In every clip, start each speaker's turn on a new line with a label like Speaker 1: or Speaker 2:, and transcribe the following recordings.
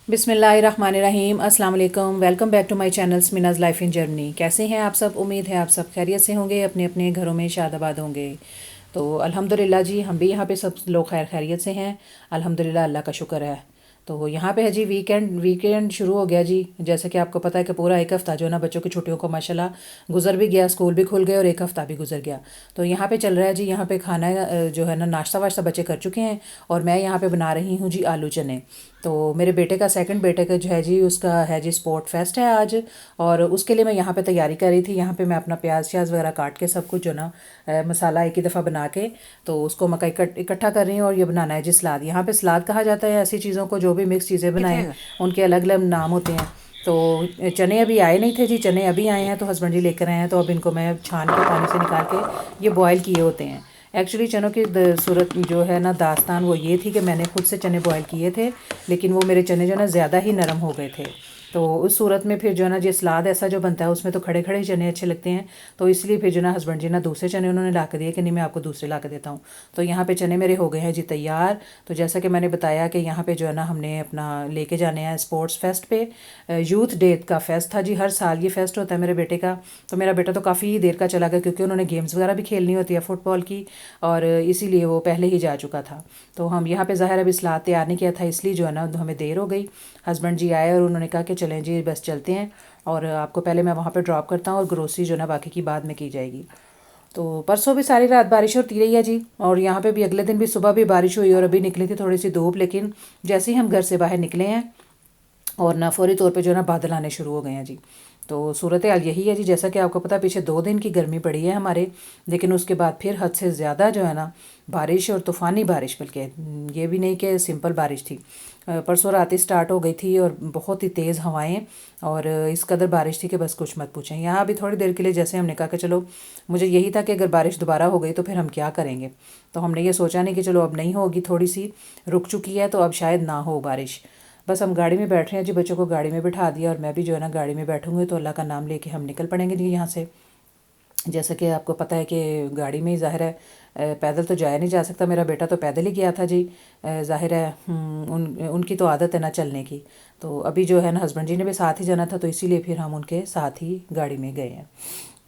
Speaker 1: बिस्मिल्लाहिर्रहमानिर्रहीम अस्सलाम वालेकुम। Welcome back to my channel Minaj life in Germany. कैसे हैं आप सब? उम्मीद है आप सब खैरियत से होंगे, अपने अपने घरों में शादाबाद होंगे। तो अल्हम्दुलिल्लाह जी, हम भी यहाँ पे सब लोग खैर खैरियत से हैं। अल्हम्दुलिल्लाह, अल्लाह का शुक्र है। तो यहाँ पे है जी वीकेंड वीकेंड शुरू हो गया जी। जैसे कि आपको पता है कि पूरा एक हफ़्ता जो है ना बच्चों की छुट्टियों को माशाल्लाह गुजर भी गया, स्कूल भी खुल गए और एक हफ़्ता भी गुजर गया। तो यहाँ पे चल रहा है जी, यहाँ पे खाना जो है ना नाश्ता वाश्ता बच्चे कर चुके हैं और मैं यहाँ पे बना रही हूँ जी आलू चने। तो मेरे बेटे का सेकंड बेटे का जो है जी उसका है जी स्पोर्ट फेस्ट है आज, और उसके लिए मैं यहाँ पे तैयारी कर रही थी। यहाँ पे मैं अपना प्याज श्याज वगैरह काट के सब कुछ जो ना मसाला एक ही दफ़ा बना के तो उसको मैं इकट्ठा कर रही हूँ। और ये बनाना है जी सलाद। यहाँ पे सलाद कहा जाता है ऐसी चीज़ों को जो भी मिक्स चीज़ें बनाएं, उनके अलग अलग नाम होते हैं। तो चने अभी आए नहीं थे जी, चने अभी आए हैं तो हस्बैंड जी लेकर आए हैं। तो अब इनको मैं छान के पानी से निकाल के ये बॉयल किए होते हैं। एक्चुअली चनों की सूरत जो है ना दास्तान वो ये थी कि मैंने खुद से चने बॉयल किए थे, लेकिन वो मेरे चने जो ना ज़्यादा ही नरम हो गए थे। तो उस सूरत में फिर जो है ना ये सलाद ऐसा जो बनता है उसमें तो खड़े खड़े ही चने अच्छे लगते हैं। तो इसलिए फिर जो ना हस्बैंड जी ना दूसरे चने उन्होंने ला के दिए कि नहीं मैं आपको दूसरे ला के देता हूँ। तो यहाँ पे चने मेरे हो गए हैं जी तैयार। तो जैसा कि मैंने बताया कि यहाँ पे जो है ना हमने अपना लेके जाने हैं स्पोर्ट्स फेस्ट पे। यूथ डे का फेस्ट था जी, हर साल ये फेस्ट होता है मेरे बेटे का। तो मेरा बेटा तो काफ़ी देर का चला गया क्योंकि उन्होंने गेम्स वगैरह भी खेलनी होती है फुटबॉल की, और इसीलिए वो पहले ही जा चुका था। तो हम यहाँ पे ज़ाहिर अभी सलाद तैयार नहीं किया था, इसलिए जो है ना हमें देर हो गई। हस्बैंड जी आए और उन्होंने कहा कि चलें जी बस चलते हैं, और आपको पहले मैं वहाँ पे ड्रॉप करता हूँ और ग्रोसरी जो है ना बाकी की बाद में की जाएगी। तो परसों भी सारी रात बारिश होती रही है जी, और यहाँ पे भी अगले दिन भी सुबह भी बारिश हुई और अभी निकली थी थोड़ी सी धूप, लेकिन जैसे ही हम घर से बाहर निकले हैं और ना फौरी तौर पे जो है ना बादल आने शुरू हो गए हैं जी। तो सूरत हाल यही है जी। जैसा कि आपको पता है पीछे 2 दिन की गर्मी पड़ी है हमारे, लेकिन उसके बाद फिर हद से ज़्यादा जो है ना बारिश, और तूफ़ानी बारिश, बल्कि ये भी नहीं कि सिंपल बारिश थी। परसों रात ही स्टार्ट हो गई थी और बहुत ही तेज़ हवाएं, और इस कदर बारिश थी कि बस कुछ मत पूछें। यहाँ अभी थोड़ी देर के लिए जैसे हमने कहा कि चलो, मुझे यही था कि अगर बारिश दोबारा हो गई तो फिर हम क्या करेंगे। तो हमने ये सोचा नहीं कि चलो अब नहीं होगी, थोड़ी सी रुक चुकी है तो अब शायद ना हो बारिश। बस हम गाड़ी में बैठ रहे हैं जी, बच्चों को गाड़ी में बिठा दिया और मैं भी जो है ना गाड़ी में बैठूंगी तो अल्लाह का नाम लेके हम निकल पड़ेंगे जी यहाँ से। जैसा कि आपको पता है कि गाड़ी में ही ज़ाहिर है पैदल तो जाया नहीं जा सकता। मेरा बेटा तो पैदल ही गया था जी। ज़ाहिर है उनकी तो आदत है ना चलने की। तो अभी जो है ना हस्बैंड जी ने भी साथ ही जाना था, तो इसीलिए फिर हम उनके साथ ही गाड़ी में गए हैं।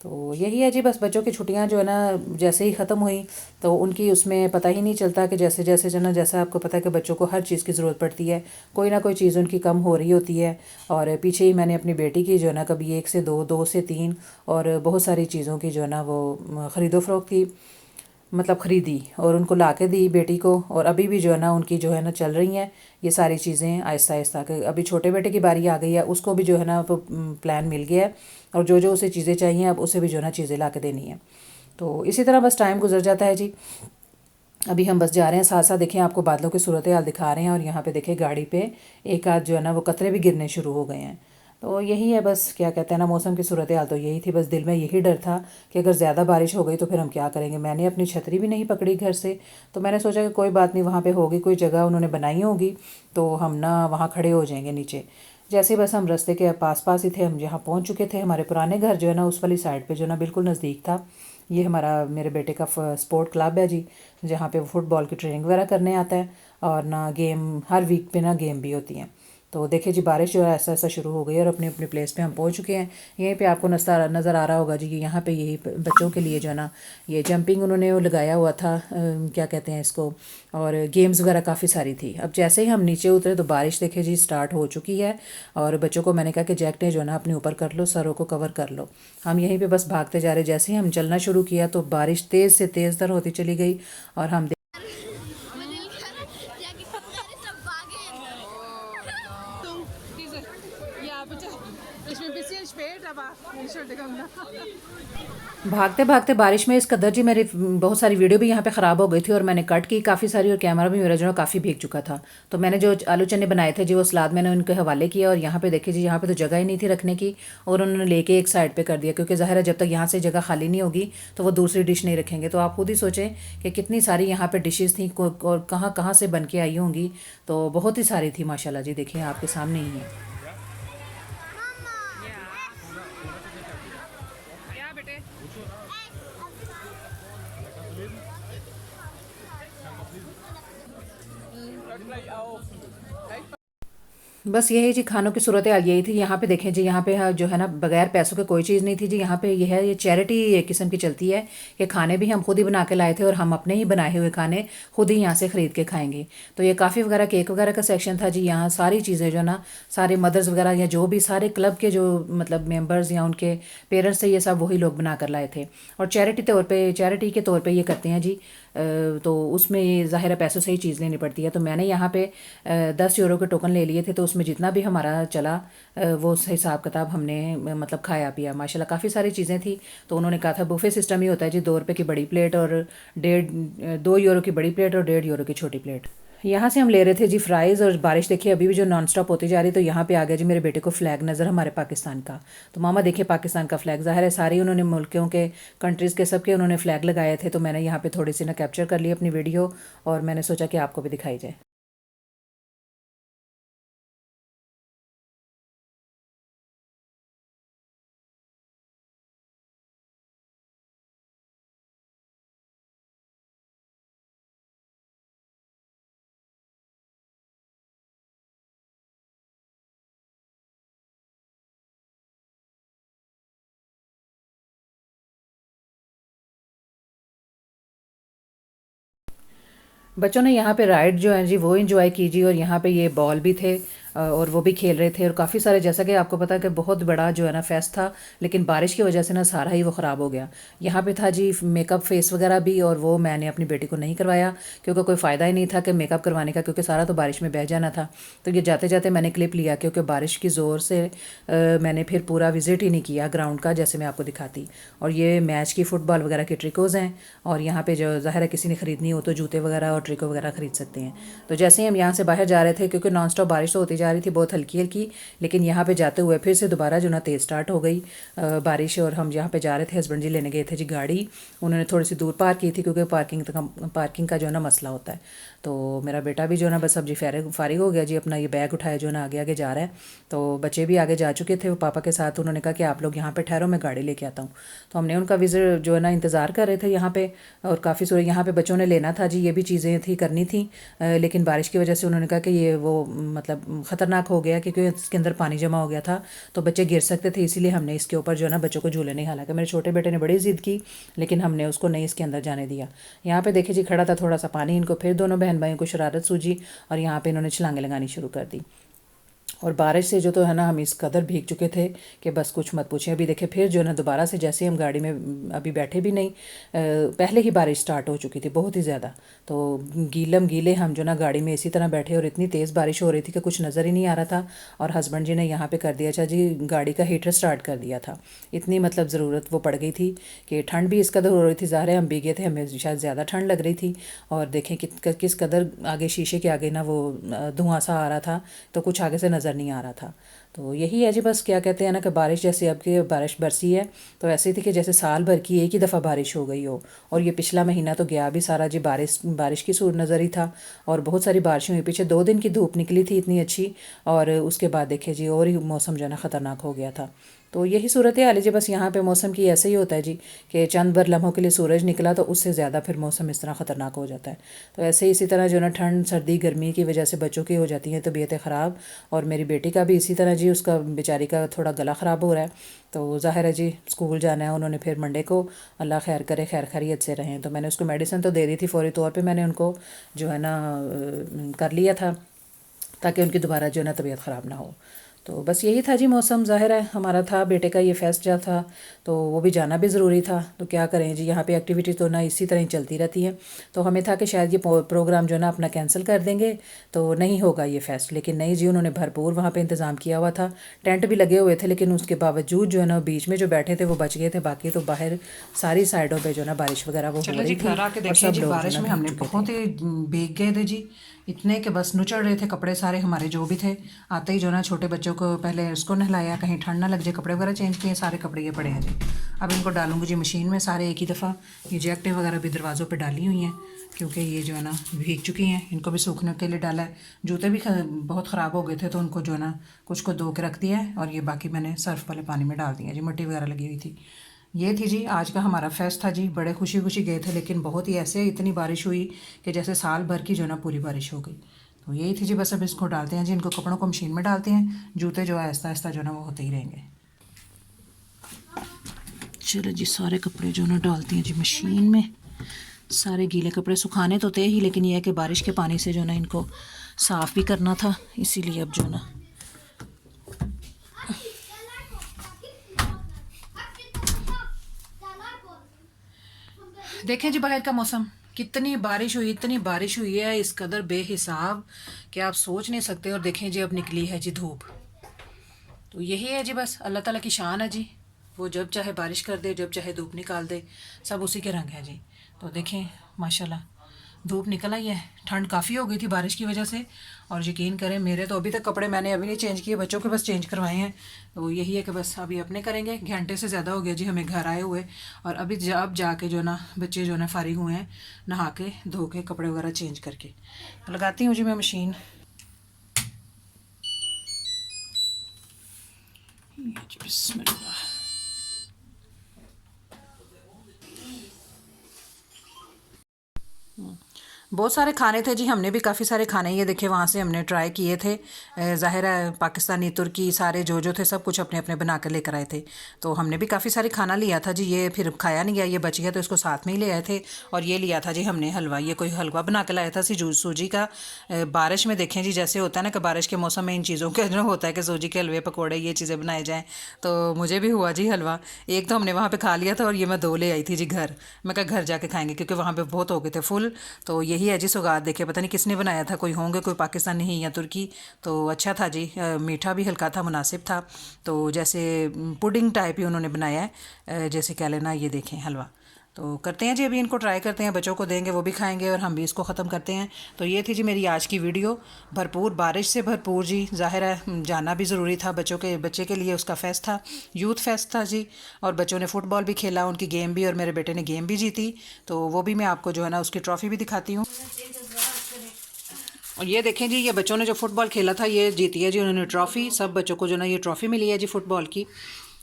Speaker 1: तो यही है जी, बस बच्चों की छुट्टियां जो है ना जैसे ही ख़त्म हुई तो उनकी उसमें पता ही नहीं चलता कि जैसे जैसे जो ना, जैसा आपको पता है कि बच्चों को हर चीज़ की ज़रूरत पड़ती है, कोई ना कोई चीज़ उनकी कम हो रही होती है। और पीछे ही मैंने अपनी बेटी की जो है ना कभी 1 से 2, 2 से 3 और बहुत सारी चीज़ों की जो है ना वो ख़रीदो फ़रोख्त की, मतलब ख़रीदी और उनको ला के दी बेटी को। और अभी भी जो है ना उनकी जो है ना चल रही हैं ये सारी चीज़ें आहिस्ता आहिस्ता के। अभी छोटे बेटे की बारी आ गई है, उसको भी जो है ना वो प्लान मिल गया है, और जो जो उसे चीज़ें चाहिए अब उसे भी जो है ना चीज़ें ला के देनी है। तो इसी तरह बस टाइम गुजर जाता है जी। अभी हम बस जा रहे हैं, साथ साथ देखें आपको बादलों की सूरत हाल दिखा रहे हैं, और यहाँ पे देखें गाड़ी पे एक आध जो है ना वो कतरे भी गिरने शुरू हो गए हैं। तो यही है बस, क्या कहते हैं ना, मौसम की सूरत हाल तो यही थी। बस दिल में यही डर था कि अगर ज़्यादा बारिश हो गई तो फिर हम क्या करेंगे। मैंने अपनी छतरी भी नहीं पकड़ी घर से, तो मैंने सोचा कि कोई बात नहीं, वहाँ पे होगी कोई जगह उन्होंने बनाई होगी तो हम ना वहाँ खड़े हो जाएंगे नीचे। जैसे बस हम रास्ते के पास पास ही थे, हम जहाँ पहुँच चुके थे। हमारे पुराने घर जो है ना उस वाली साइड पे जो ना बिल्कुल नज़दीक था। ये हमारा मेरे बेटे का स्पोर्ट क्लब है जी, जहाँ पे वो फुटबॉल की ट्रेनिंग वगैरह करने आता है, और ना गेम हर वीक पे ना गेम भी होती हैं। तो देखिए जी बारिश जो है ऐसा ऐसा शुरू हो गई है और अपने अपने प्लेस पे हम पहुंच चुके हैं। यहीं पे आपको नज़र आ रहा होगा जी कि यहाँ पे यही बच्चों के लिए जो है ना ये जंपिंग उन्होंने वो लगाया हुआ था, क्या कहते हैं इसको, और गेम्स वगैरह काफ़ी सारी थी। अब जैसे ही हम नीचे उतरे तो बारिश देखिए जी स्टार्ट हो चुकी है, और बच्चों को मैंने कहा कि जैकेटें जो है ना अपने ऊपर कर लो, सरों को कवर कर लो। हम यहीं पे बस भागते जा रहे। जैसे ही हम चलना शुरू किया तो बारिश तेज़ से तेज़ तर होती चली गई, और हम भागते भागते बारिश में इस कदर जी मेरी बहुत सारी वीडियो भी यहाँ पे ख़राब हो गई थी, और मैंने कट की काफ़ी सारी, और कैमरा भी मेरा जो है काफ़ी भीग चुका था। तो मैंने जो आलू चने बनाए थे जी वो सलाद मैंने उनके हवाले किया, और यहाँ पे देखिए जी यहाँ पे तो जगह ही नहीं थी रखने की, और उन्होंने लेके एक साइड पे कर दिया, क्योंकि ज़ाहिर है जब तक यहाँ से जगह खाली नहीं होगी तो वो दूसरी डिश नहीं रखेंगे। तो आप खुद ही सोचें कि कितनी सारी यहाँ पर डिशेज़ थी और कहाँ कहाँ से बन के आई होंगी। तो बहुत ही सारी थी माशाल्लाह जी, देखिए आपके सामने ही है। बस यही जी खानों की सूरत हाल यही थी। यहाँ पे देखें जी, यहाँ पे जो है ना बगैर पैसों के कोई चीज़ नहीं थी जी। यहाँ पे ये है, ये चैरिटी एक किस्म की चलती है कि खाने भी हम खुद ही बना के लाए थे और हम अपने ही बनाए हुए खाने खुद ही यहाँ से ख़रीद के खाएंगे। तो ये काफ़ी वगैरह केक वगैरह का सेक्शन था जी। यहाँ सारी चीज़ें जो ना, सारे मदर्स वगैरह या जो भी सारे क्लब के जो मतलब मेम्बर्स या उनके पेरेंट्स थे, ये सब वही लोग बना कर लाए थे। और चैरिटी के तौर पर ये करते हैं जी। तो उसमें ये ज़ाहिर है पैसों से ही चीज़ लेनी पड़ती है। तो मैंने यहाँ पे 10 यूरो के टोकन ले लिए थे। तो उसमें जितना भी हमारा चला वो हिसाब किताब हमने मतलब खाया पिया। माशाल्लाह काफ़ी सारी चीज़ें थी। तो उन्होंने कहा था बुफे सिस्टम ही होता है जी, 2 रुपये की बड़ी प्लेट और 2 यूरो की बड़ी प्लेट और 1.5 यूरो की छोटी प्लेट। यहाँ से हम ले रहे थे जी फ्राइज़। और बारिश देखिए अभी भी जो नॉन स्टॉप होती जा रही। तो यहाँ पे आ गया जी मेरे बेटे को फ्लैग नज़र हमारे पाकिस्तान का। तो मामा देखिए पाकिस्तान का फ्लैग, ज़ाहिर है सारी उन्होंने मुल्कों के कंट्रीज़ के सबके उन्होंने फ्लैग लगाए थे। तो मैंने यहाँ पे थोड़ी सी ना कैप्चर कर ली अपनी वीडियो, और मैंने सोचा कि आपको भी दिखाई जाए। बच्चों ने यहाँ पे राइड जो है जी वो इन्जॉय की जी। और यहाँ पे ये बॉल भी थे और वो भी खेल रहे थे। और काफ़ी सारे, जैसा कि आपको पता है कि बहुत बड़ा जो है ना फेस्ट था, लेकिन बारिश की वजह से ना सारा ही वो ख़राब हो गया। यहाँ पे था जी मेकअप फेस वगैरह भी, और वो मैंने अपनी बेटी को नहीं करवाया क्योंकि कोई फ़ायदा ही नहीं था कि मेकअप करवाने का, क्योंकि सारा तो बारिश में बह जाना था। तो ये जाते जाते मैंने क्लिप लिया क्योंकि बारिश की ज़ोर से मैंने फिर पूरा विज़िट ही नहीं किया ग्राउंड का, जैसे मैं आपको दिखाती। और ये मैच की फ़ुटबॉल वगैरह की ट्रिकोज़ हैं। और यहाँ पे जो ज़ाहिर है किसी ने ख़रीदनी हो तो जूते वगैरह और ट्रिको वगैरह ख़रीद सकते हैं। तो जैसे ही हम यहाँ से बाहर जा रहे थे, क्योंकि नॉन स्टॉप बारिश तो होती जा रही थी बहुत हल्की हल्की, लेकिन यहाँ पे जाते हुए फिर से दोबारा जो ना तेज़ स्टार्ट हो गई बारिश। और हम यहाँ पे जा रहे थे, हस्बैंड जी लेने गए थे जी गाड़ी। उन्होंने थोड़ी सी दूर पार्क की थी क्योंकि पार्किंग का जो है ना मसला होता है। तो मेरा बेटा भी जो है ना बस अब जी फारिग हो गया जी, अपना ये बैग उठाया जो है ना आगे आगे जा रहा है। तो बच्चे भी आगे जा चुके थे वो पापा के साथ। उन्होंने कहा कि आप लोग यहाँ पे ठहरो, मैं गाड़ी लेके आता हूँ। तो हमने उनका विज़िट जो है ना इंतज़ार कर रहे थे यहाँ पे। और काफ़ी सारे यहाँ पे बच्चों ने लेना था जी, ये भी चीज़ें थी करनी थी। लेकिन बारिश की वजह से उन्होंने कहा कि ये वो मतलब ख़तरनाक हो गया क्योंकि इसके अंदर पानी जमा हो गया था, तो बच्चे गिर सकते थे। इसीलिए हमने इसके ऊपर जो है ना बच्चों को झूले नहीं, हालांकि मेरे छोटे बेटे ने बड़ी ज़िद की, लेकिन हमने उसको नहीं इसके अंदर जाने दिया। यहाँ पे देखिए जी खड़ा था थोड़ा सा पानी, इनको फिर दोनों बहन भाइयों को शरारत सूझी और यहाँ पे इन्होंने छलांगे लगानी शुरू कर दी। और बारिश से जो तो है ना हम इस कदर भीग चुके थे कि बस कुछ मत पूछें। अभी देखिए फिर जो है ना दोबारा से, जैसे हम गाड़ी में अभी बैठे भी नहीं, पहले ही बारिश स्टार्ट हो चुकी थी बहुत ही ज़्यादा। तो गीलम गीले हम जो ना गाड़ी में इसी तरह बैठे, और इतनी तेज़ बारिश हो रही थी कि कुछ नज़र ही नहीं आ रहा था। और हस्बैंड जी ने यहाँ पे कर दिया, अच्छा जी गाड़ी का हीटर स्टार्ट कर दिया था। इतनी मतलब ज़रूरत वो पड़ गई थी कि ठंड भी इस कदर हो रही थी। ज़ाहिर है हम भीगे थे, हमें शायद ज़्यादा ठंड लग रही थी। और देखें किस कदर आगे शीशे के आगे ना वो धुआं सा आ रहा था, तो कुछ आगे से नज़र नहीं आ रहा था। तो यही है जी, बस क्या कहते हैं ना कि बारिश जैसे अब की बारिश बरसी है तो ऐसी थी कि जैसे साल भर की एक ही दफ़ा बारिश हो गई हो। और ये पिछला महीना तो गया भी सारा जी बारिश बारिश की सूर नज़र ही था। और बहुत सारी बारिशें हुई, पीछे 2 दिन की धूप निकली थी इतनी अच्छी, और उसके बाद देखिए जी और ही मौसम जो है ना ख़तरनाक हो गया था। तो यही सूरत हाल है जी, बस यहाँ पे मौसम की ऐसे ही होता है जी कि चंद भर लम्हों के लिए सूरज निकला तो उससे ज़्यादा फिर मौसम इस तरह ख़तरनाक हो जाता है। तो ऐसे ही इसी तरह जो ना ठंड सर्दी गर्मी की वजह से बच्चों की हो जाती हैं तबीयतें ख़राब। और मेरी बेटी का भी इसी तरह जी, उसका बेचारी का थोड़ा गला ख़राब हो रहा है। तो ज़ाहिर है जी स्कूल जाना है उन्होंने फिर मंडे को, अल्लाह खैर करे खैर खैरियत से रहें। तो मैंने उसको मेडिसिन तो दे दी थी फ़ौरी तौर पे, मैंने उनको जो है ना कर लिया था ताकि उनकी दोबारा जो है ना तबीयत ख़राब ना हो। तो बस यही था जी मौसम। ज़ाहिर है हमारा था बेटे का ये फेस्ट जा था, तो वो भी जाना भी ज़रूरी था। तो क्या करें जी, यहाँ पे एक्टिविटी तो ना इसी तरह ही चलती रहती है। तो हमें था कि शायद ये प्रोग्राम जो है ना अपना कैंसिल कर देंगे तो नहीं होगा ये फेस्ट, लेकिन नहीं जी, उन्होंने भरपूर वहाँ पे इंतज़ाम किया हुआ था। टेंट भी लगे हुए थे, लेकिन उसके बावजूद जो है ना बीच में जो बैठे थे वो बच गए थे, बाकी तो बाहर सारी साइडों पर जो है ना बारिश वगैरह वो हो रही थी। घर आके देखिए जी बारिश में हमने बहुत ही भीग गए थे जी, इतने के बस नुचड़ रहे थे कपड़े सारे हमारे जो भी थे। आते ही जो ना छोटे बच्चों को पहले उसको नहलाया, कहीं ठंड ना लग जाए, कपड़े वगैरह चेंज किए, सारे कपड़े ये पड़े हैं जी। अब इनको डालूंगी जी मशीन में सारे एक ही दफ़ा। ये जैकेटें वगैरह भी दरवाज़ों पे डाली हुई हैं क्योंकि ये जो है ना भीग चुकी हैं, इनको भी सूखने के लिए डाला है। जूते भी बहुत ख़राब हो गए थे तो उनको जो है ना कुछ को धो के रख दिया है, और ये बाकी मैंने सर्फ वाले पानी में डाल दिया जी, मिट्टी वगैरह लगी हुई थी। ये थी जी आज का हमारा फेस्ट था जी, बड़े खुशी खुशी गए थे, लेकिन बहुत ही ऐसे इतनी बारिश हुई कि जैसे साल भर की जो है ना पूरी बारिश हो गई। तो यही थी जी, बस अब इसको डालते हैं जी, इनको कपड़ों को मशीन में डालते हैं, जूते जो है आहिस्ता आहिस्ता जो है ना वो होते ही रहेंगे। चलो जी, सारे कपड़े जो ना डालते हैं जी मशीन में। सारे गीले कपड़े सुखाने तो थे ही, लेकिन यह है कि बारिश के पानी से जो ना इनको साफ़ भी करना था, इसीलिए अब जो ना देखें जी बाहर का मौसम, कितनी बारिश हुई, इतनी बारिश हुई है इस कदर बेहिसाब कि आप सोच नहीं सकते। और देखें जी अब निकली है जी धूप। तो यही है जी, बस अल्लाह ताला की शान है जी, वो जब चाहे बारिश कर दे, जब चाहे धूप निकाल दे, सब उसी के रंग है जी। तो देखें माशाल्लाह धूप निकल आई है, ठंड काफ़ी हो गई थी बारिश की वजह से। और यकीन करें मेरे तो अभी तक कपड़े मैंने अभी नहीं चेंज किए, बच्चों के बस चेंज करवाए हैं। तो यही है कि बस अभी अपने करेंगे। घंटे से ज़्यादा हो गया जी हमें घर आए हुए, और अभी अब जाके जो ना बच्चे जो ना फारिग हुए हैं, नहा के धो के कपड़े वगैरह चेंज करके। तो लगाती हूँ जी मैं मशीन। बिस्मिल्लाह। बहुत सारे खाने थे जी, हमने भी काफ़ी सारे खाने ये देखे वहाँ से हमने ट्राई किए थे। ज़ाहिर है पाकिस्तानी, तुर्की, सारे जो थे सब कुछ अपने अपने बना कर लेकर आए थे। तो हमने भी काफ़ी सारे खाना लिया था जी, ये फिर खाया नहीं गया, ये बच गया तो इसको साथ में ही ले आए थे। और ये लिया था जी हमने हलवा, ये कोई हलवा बना कर लाया था सूजी का। बारिश में देखें जी जैसे होता है ना कि बारिश के मौसम में इन चीज़ों का जो होता है कि सूजी के हलवे, पकौड़े, ये चीज़ें बनाए जाएँ। तो मुझे भी हुआ जी हलवा, एक तो हमने वहाँ पर खा लिया था और ये मैं 2 ले आई थी जी घर। मैं कहा घर जाके खाएँगे क्योंकि वहाँ पर बहुत हो गए थे फुल। तो यही है जी सौगात। देखिए पता नहीं किसने बनाया था, कोई होंगे कोई पाकिस्तानी ही या तुर्की। तो अच्छा था जी, मीठा भी हल्का था, मुनासिब था। तो जैसे पुडिंग टाइप ही उन्होंने बनाया है, जैसे कह लेना। ये देखें हलवा। तो करते हैं जी अभी इनको ट्राई करते हैं, बच्चों को देंगे वो भी खाएंगे और हम भी इसको ख़त्म करते हैं। तो ये थी जी मेरी आज की वीडियो, भरपूर बारिश से भरपूर जी। ज़ाहिर है जाना भी ज़रूरी था, बच्चे के लिए उसका फेस्ट था, यूथ फेस्ट था जी। और बच्चों ने फ़ुटबॉल भी खेला, उनकी गेम भी, और मेरे बेटे ने गेम भी जीती। तो वो भी मैं आपको जो है ना उसकी ट्रॉफ़ी भी दिखाती हूँ। और ये देखें जी, ये बच्चों ने जो फुटबॉल खेला था ये जीती है जी उन्होंने ट्रॉफ़ी। सब बच्चों को जो ना ये ट्रॉफ़ी मिली है जी फुटबॉल की।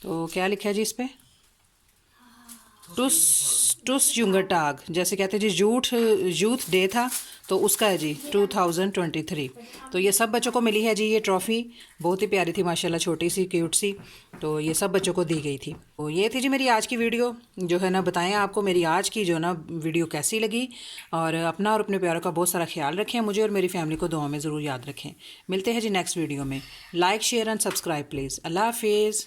Speaker 1: तो क्या लिखा है जी इस पर, टुस युंगर टाग, जैसे कहते हैं जी यूथ डे था तो उसका है जी 2023। तो ये सब बच्चों को मिली है जी ये ट्रॉफ़ी। बहुत ही प्यारी थी माशाल्लाह, छोटी सी क्यूट सी। तो ये सब बच्चों को दी गई थी। तो ये थी जी मेरी आज की वीडियो जो है ना। बताएं आपको मेरी आज की जो ना वीडियो कैसी लगी। और अपना और अपने प्यारों का बहुत सारा ख्याल रखें, मुझे और मेरी फैमिली को दुआ में ज़रूर याद रखें। मिलते हैं जी नेक्स्ट वीडियो में। Like, share and subscribe please. अल्लाह हाफिज़।